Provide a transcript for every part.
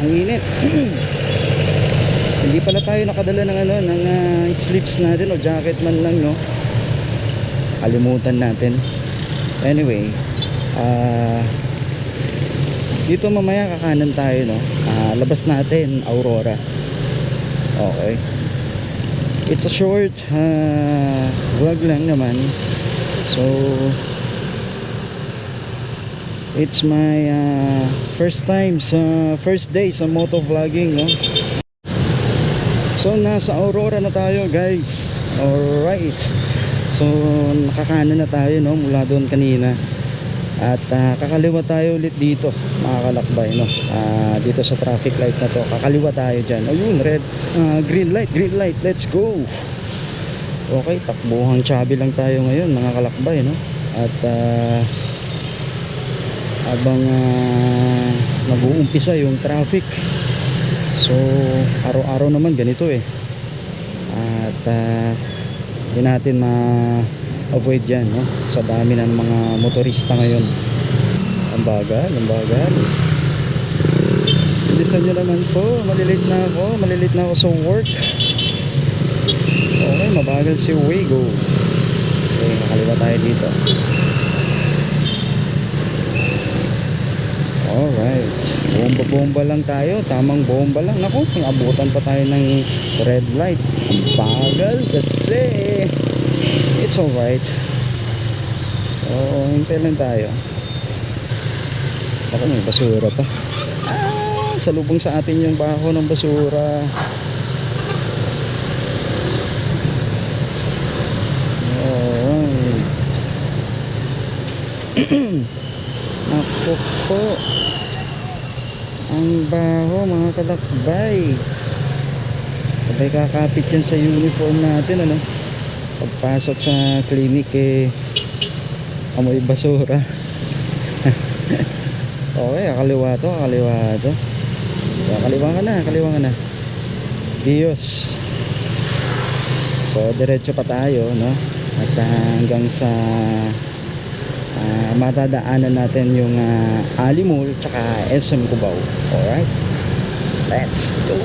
ang init. Hindi pala tayo nakadala ng ano, ng sleeves natin o jacket man lang, no. Kalimutan natin. Anyway, dito mamaya kakanan tayo, no. Labas natin Aurora. Okay. It's a short vlog lang naman. So it's my first day sa moto vlogging, no. So nasa Aurora na tayo, guys. Alright. So nakakanan na tayo, no, mula doon kanina. At kakaliwa tayo ulit dito, mga kalakbay, no. Dito sa traffic light na to, kakaliwa tayo dyan. Ayun, green light, let's go. Okay, takbuhang chubby lang tayo ngayon, mga kalakbay, no. At habang nag-uumpisa yung traffic, so araw-araw naman ganito eh. At hindi natin ma-avoid yan, no? Sa dami ng mga motorista ngayon. Ang bagal. Bilisan nyo naman po, malilate na ako sa work. Okay, mabagal si Wago. Okay, nakaliwa tayo dito. Alright, bomba lang tayo, tamang bomba lang. Naku, abutan pa tayo ng red light. Ang bagal kasi. It's alright. So, hintay lang tayo. Ako, may basura pa. Salubong sa atin yung bako ng basura. Alright. Ako po, ang baho, mga kalakbay. Sabay kakapit yan sa uniform natin, ano. Pagpasok sa clinic amoy basura. Okay, kaliwa to. Kaliwa ka na. Dios. So diretso pa tayo, no. At hanggang sa matadaanan natin yung Ali Mall tsaka SM Cubao. Alright, let's go.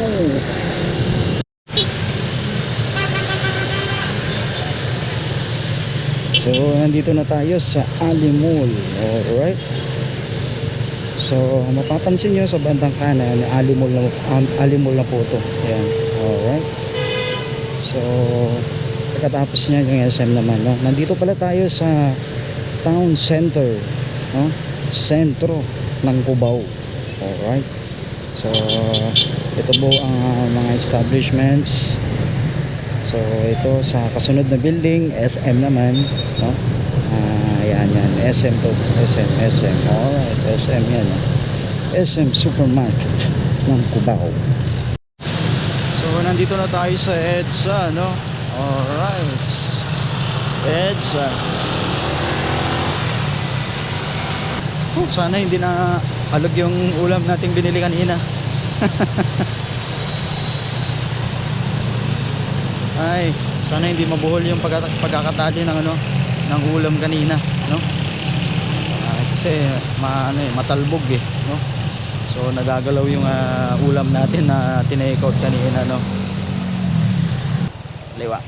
So nandito na tayo sa Ali Mall. Alright, so mapapansin nyo sa bandang kanan, Ali Mall na po ito. Ayan. Alright, so pagkatapos niya yung SM naman, no? Nandito pala tayo sa town center, no? Sentro ng Cubao. Alright, so ito po ang mga establishments. So ito sa kasunod na building, SM naman, no? Yan, SM to. SM. Alright, SM yan, no? SM Supermarket ng Cubao. So nandito na tayo sa EDSA, no? Alright, EDSA. Sana hindi na alog yung ulam nating binili kanina. Ay, sana hindi mabuhol yung pagkakatali ng ng ulam kanina, no? Kasi matalbog no? So nagagalaw yung ulam natin na tinake out kanina, no? Kaliwa.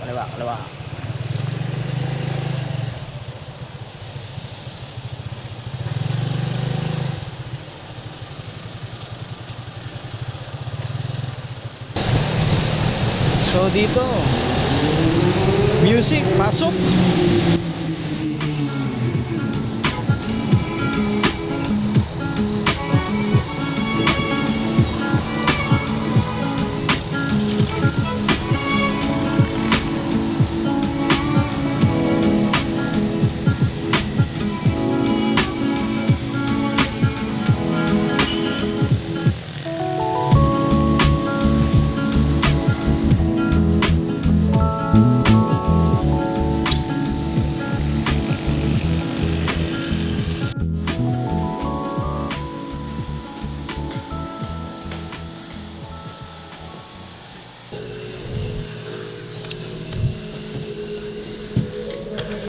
So dito, music, pasok.